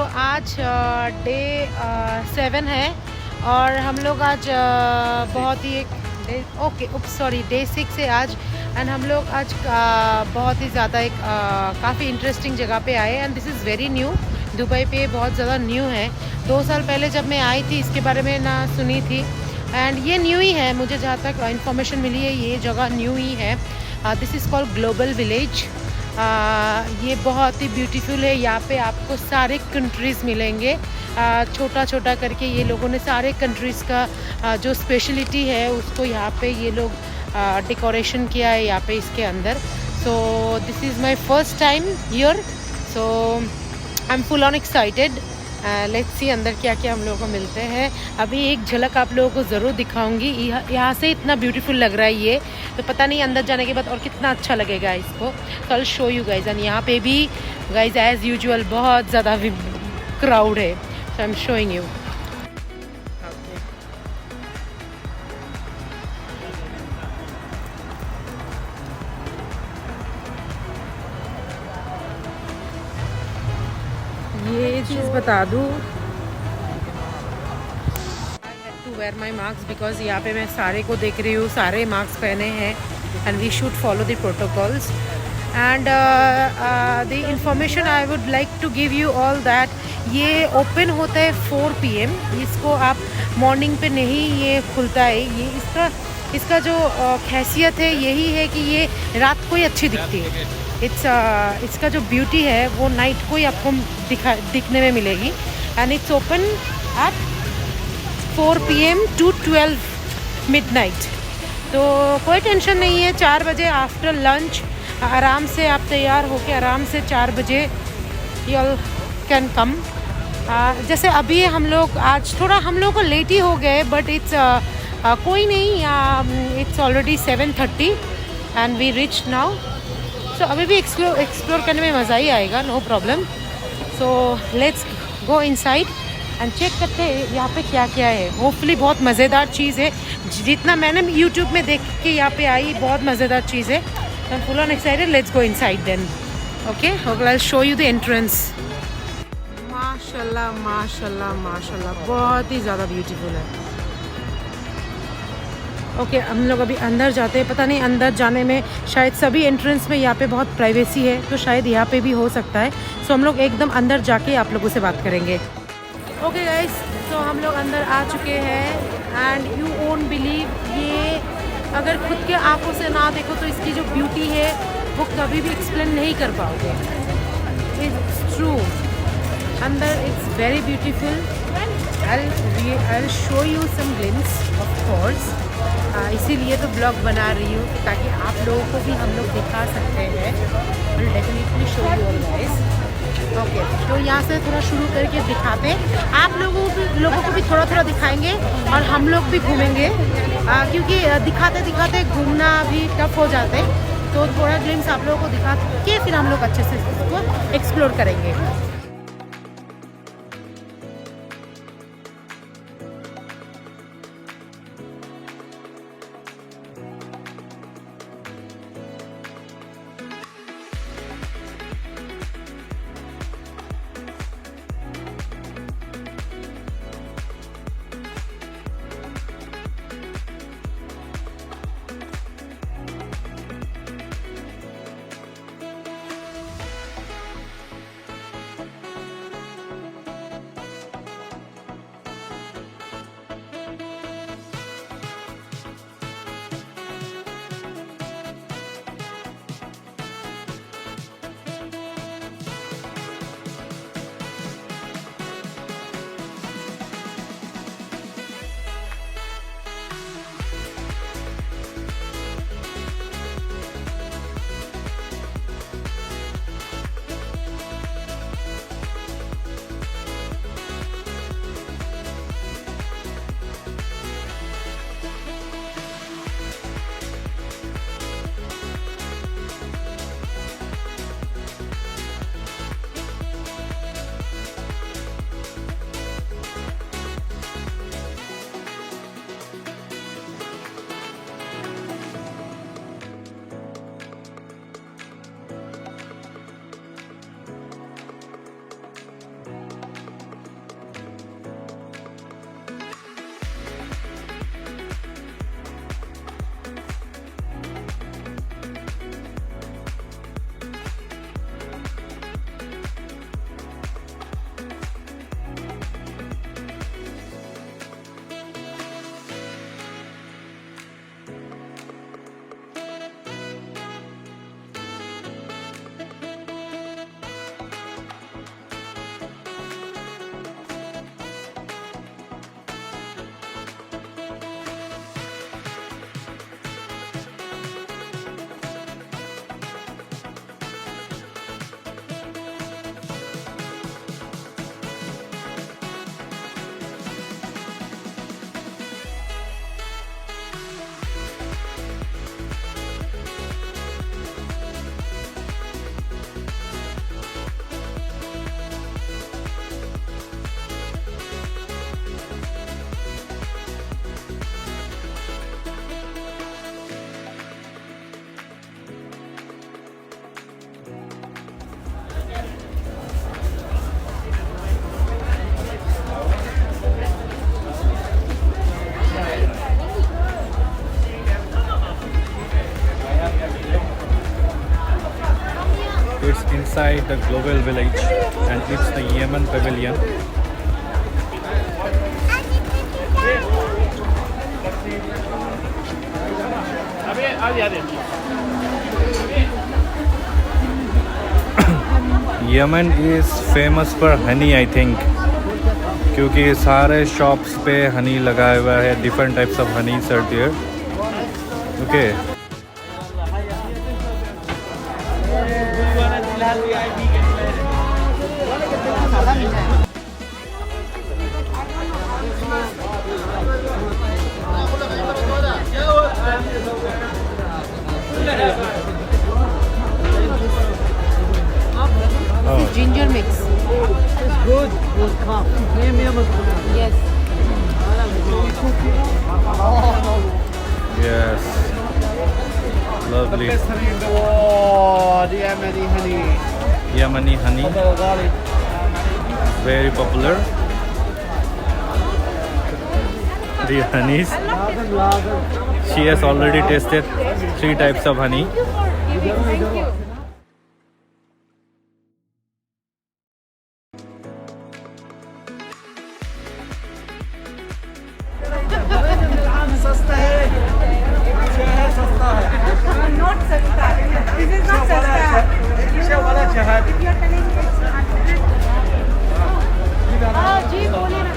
तो आज डे 7 है और हम लोग आज बहुत ही डे 6 है आज। एंड हम लोग आज बहुत ही ज़्यादा काफ़ी इंटरेस्टिंग जगह पे आए। And this is very new, Dubai पे बहुत ज़्यादा न्यू है। 2 साल पहले जब मैं आई थी इसके बारे में ना सुनी थी, एंड ये न्यू ही है। मुझे जहाँ तक इन्फॉर्मेशन मिली है ये जगह न्यू ही है। This is called global village. ये बहुत ही ब्यूटीफुल है। यहाँ पे आपको सारे कंट्रीज़ मिलेंगे। छोटा छोटा करके ये लोगों ने सारे कंट्रीज़ का जो स्पेशलिटी है उसको यहाँ पे ये लोग डेकोरेशन किया है यहाँ पे इसके अंदर। So this is my first time here, so I am full on excited. Let's see अंदर क्या क्या हम लोगों को मिलते हैं। अभी एक झलक आप लोगों को ज़रूर दिखाऊंगी। यहाँ से इतना ब्यूटीफुल लग रहा है ये, तो पता नहीं अंदर जाने के बाद और कितना अच्छा लगेगा इसको। तो I show you guys. And यहाँ पे भी गाइज एज़ यूजुअल बहुत ज़्यादा क्राउड है। So I am showing you. ये चीज़ बता दूँ, to wear my masks because यहाँ पे मैं सारे को देख रही हूँ, सारे मार्क्स पहने हैं। And we should follow the protocols and the information I would like to give you all that. ये ओपन होता है 4 PM। इसको आप मॉर्निंग पे नहीं ये खुलता है। ये इसका जो खासियत है यही है कि ये रात को ही अच्छी दिखती है। इसका जो ब्यूटी है वो नाइट को ही आपको दिखने में मिलेगी। And it's open at 4 PM to 12 midnight। तो कोई टेंशन नहीं है। 4 बजे आफ्टर लंच आराम से आप तैयार होके आराम से 4 बजे यू कैन कम। जैसे अभी हम लोग आज थोड़ा हम लोग को लेट ही हो गए, बट इट्स कोई नहीं। It's already 7:30 and we reach now. So अभी भी एक्सप्लोर करने में मज़ा ही आएगा, no problem. So let's go inside and check करते हैं यहाँ पे क्या क्या है। होपफुली बहुत मज़ेदार चीज़ है। जितना मैंने यूट्यूब में देख के यहाँ पे आई, बहुत मज़ेदार चीज़ है। I am full on excited. Let's go inside then. Okay, I will show you the entrance. माशाल्लाह माशाल्लाह माशाल्लाह, बहुत ही ज़्यादा ब्यूटीफुल है। ओके, हम लोग अभी अंदर जाते हैं। पता नहीं अंदर जाने में शायद सभी एंट्रेंस में यहाँ पे बहुत प्राइवेसी है, तो शायद यहाँ पे भी हो सकता है। सो हम लोग एकदम अंदर जाके आप लोगों से बात करेंगे। ओके गाइस, तो हम लोग अंदर आ चुके हैं एंड यू वोंट बिलीव, ये अगर खुद के आंखों से ना देखो तो इसकी जो ब्यूटी है वो कभी भी एक्सप्लेन नहीं कर पाओगे। इट्स ट्रू, अंदर it's very beautiful. I'll show you some glimpse of course। इसीलिए तो ब्लॉग बना रही हूँ ताकि आप लोगों को भी हम लोग दिखा सकते हैं। I'll definitely show you all guys। Okay, तो यहाँ से थोड़ा शुरू करके दिखाते हैं। आप लोगों को भी थोड़ा थोड़ा दिखाएंगे और हम लोग भी घूमेंगे, क्योंकि दिखाते दिखाते घूमना भी टफ हो जाता है। तो थोड़ा ग्लिम्स आप लोगों को दिखा के फिर हम लोग अच्छे से इसको एक्सप्लोर करेंगे। inside the global village, and it's the Yemen Pavilion. Yemen is famous for honey, I think, क्योंकि सारे shops पे honey लगाया हुआ है. Different types of honeys are there. Okay. This is ginger mix. It's good. Yes. Yes. Lovely. Oh, the Yemeni honey. Yemeni honey, very popular. The honeys. She has already tasted 3 types of honey. Thank you. सस्ता है Not sasta. This is not sasta. वाला शहद If you are telling it's 100. जी बोले ना.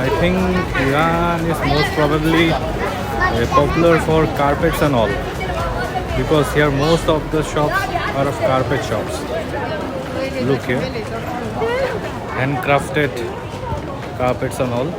I think Iran is most probably popular for carpets and all, because here most of the shops are of carpet shops. Look here, handcrafted carpets and all.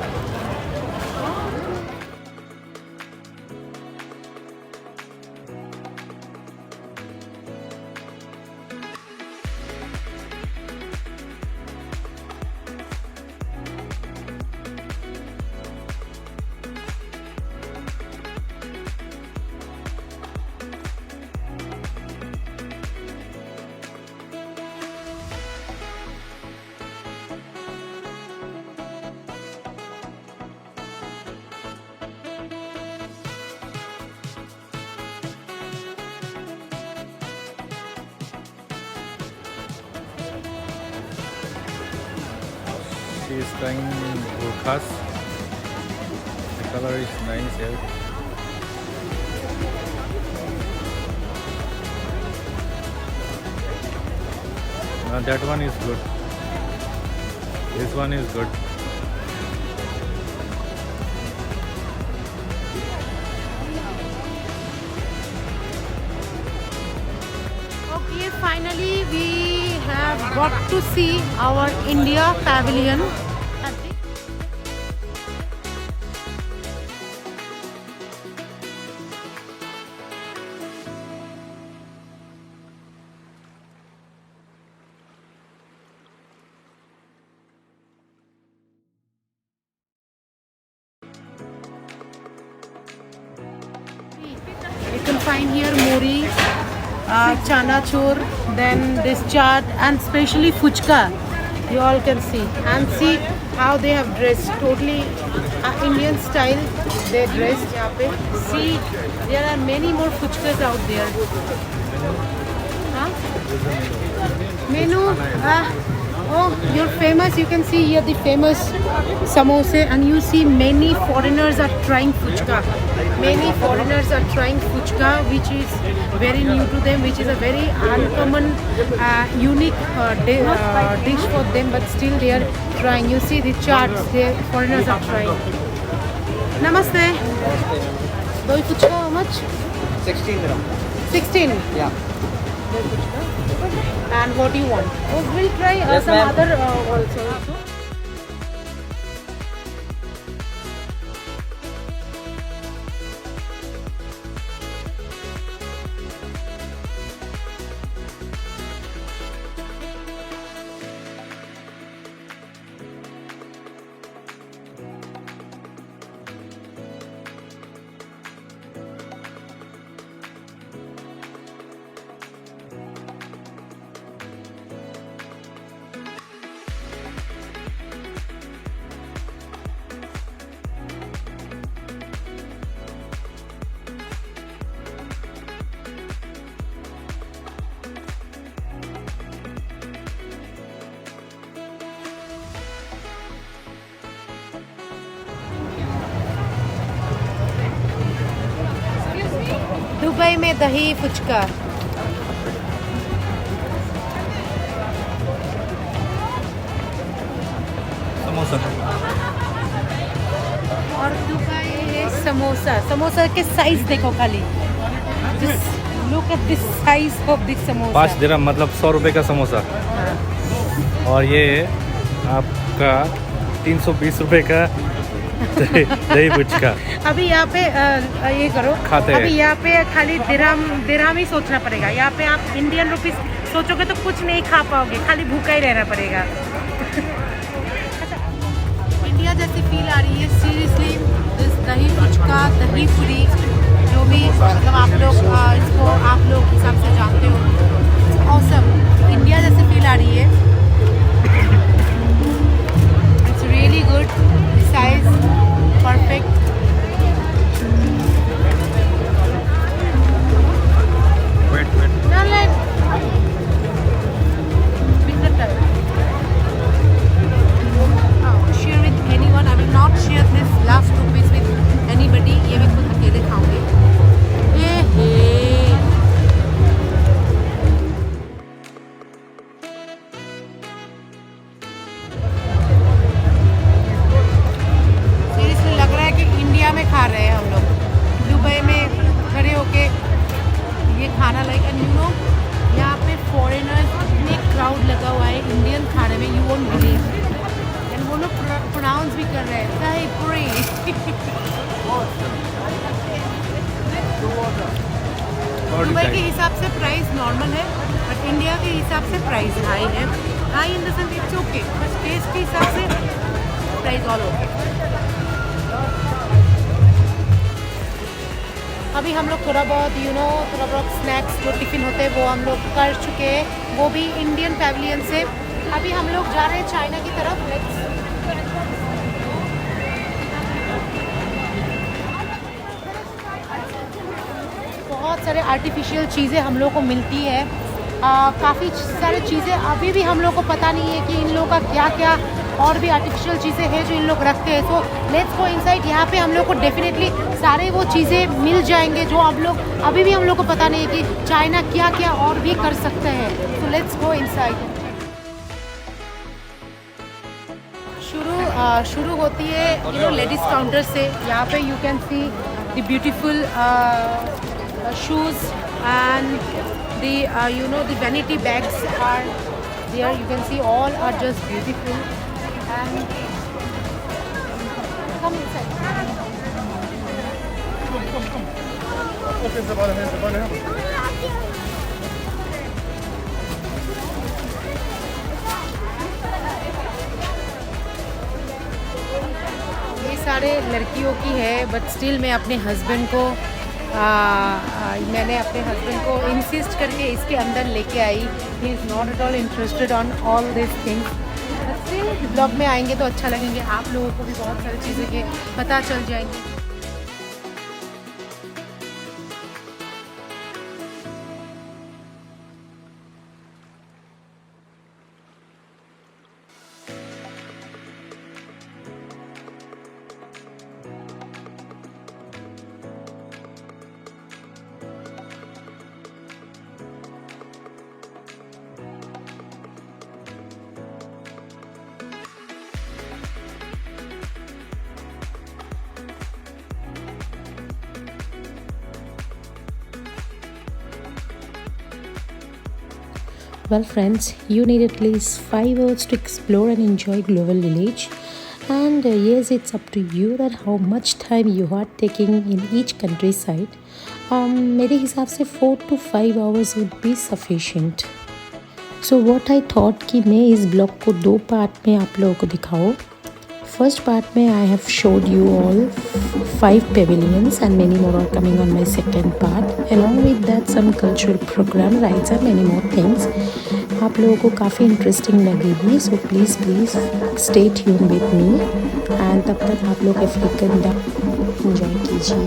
She is trying burqas. The color is nice here. That one is good. This one is good. Okay, finally we have got to see our India pavilion. You can find here mori, chana chur, then this chaat, and especially fuchka. You all can see and see how they have dressed. Totally Indian style. They dressed. यहाँ पे. See, there are many more fuchkas out there. Huh? Menu. Oh, you're famous. You can see here the famous samosa, and you see many foreigners are trying fuchka. Many foreigners are trying fuchka, which is very new to them, which is a very uncommon, unique dish for them, but still they are trying. You see the charts, the foreigners are trying. Namaste. Doi fuchka, how much? 16 dirham. 16. Yeah. And what do you want? Oh, we'll try Yes, some ma'am. other also. Dubai में दही फुचका। समोसा। और Dubai है समोसा। समोसा के size देखो खाली, look at this size of this samosa. 5 दिरहम मतलब 100 रुपये का समोसा। और ये आपका 320 रुपये का दही फुचका। अभी यहाँ पे ये करो, खाते अभी हैं। यहाँ पे खाली दिरहम ही सोचना पड़ेगा। यहाँ पे आप इंडियन रुपीस सोचोगे तो कुछ नहीं खा पाओगे, खाली भूखा ही रहना पड़ेगा। इंडिया जैसी फील आ रही है सीरियसली। दिस दही फुचका, दही पूरी, जो भी मतलब आप लोग इसको आप लोग हिसाब से जानते हो, ऑसम। इंडिया जैसी फील आ रही है। It's really good, size perfect. Now let finger touch. Share with anyone. I will not share this last 2 piece with anybody. ये मैं खुद अकेले खाऊंगी। सीरियसली लग रहा है कि इंडिया में खा रहे हैं हम लोग, दुबई में खड़े होके ये खाना। लाइक एंड यू नो यहाँ पे फॉरेनर्स इतने क्राउड लगा हुआ है इंडियन खाने में, यू वोंट बिलीव। एंड वो लोग प्रोनाउंस भी कर रहे हैं दही पूरी। दुबई के हिसाब से प्राइस नॉर्मल है, बट इंडिया के हिसाब से प्राइस हाई है। High in the sense it's okay, but taste के हिसाब से प्राइस ऑल ओके। अभी हम लोग थोड़ा बहुत थोड़ा बहुत स्नैक्स जो टिफ़िन होते हैं वो हम लोग कर चुके हैं, वो भी इंडियन पैविलियन से। अभी हम लोग जा रहे हैं चाइना की तरफ। बहुत सारे आर्टिफिशियल चीज़ें हम लोग को मिलती है, काफ़ी सारी चीज़ें अभी भी हम लोग को पता नहीं है कि इन लोगों का क्या क्या और भी आर्टिफिशियल चीज़ें हैं जो इन लोग रखते हैं। So let's go inside. यहाँ पे हम लोग को डेफिनेटली सारे वो चीज़ें मिल जाएंगे जो हम लोग अभी भी हम लोग को पता नहीं है कि चाइना क्या क्या और भी कर सकते हैं। So let's go inside. शुरू होती है लेडीज़ काउंटर से। यहाँ पे you can see the beautiful shoes and the vanity bags are there. You can see all are just beautiful and come inside. ये सारे लड़कियों की है, बट स्टिल मैं अपने हस्बैंड को मैंने अपने हस्बैंड को इंसिस्ट करके इसके अंदर लेके आई। He is not at all interested on all this things. Blog में आएंगे तो अच्छा लगेंगे, आप लोगों को भी बहुत सारी चीज़ें के पता चल जाएंगी। Well friends, you need at least 5 hours to explore and enjoy Global Village, and yes, it's up to you that how much time you are taking in each countryside. मेरे हिसाब से 4 to 5 hours would be sufficient. So what I thought कि मैं इस blog को 2 part में आप लोगों को दिखाऊँ। First part में I have showed you all 5 pavilions and many more are coming on my second part. Along with that some cultural program, rides and many more things. आप लोगों को काफ़ी इंटरेस्टिंग लगेगी, so please stay tuned with me and तब तक आप लोग African duck enjoy कीजिए।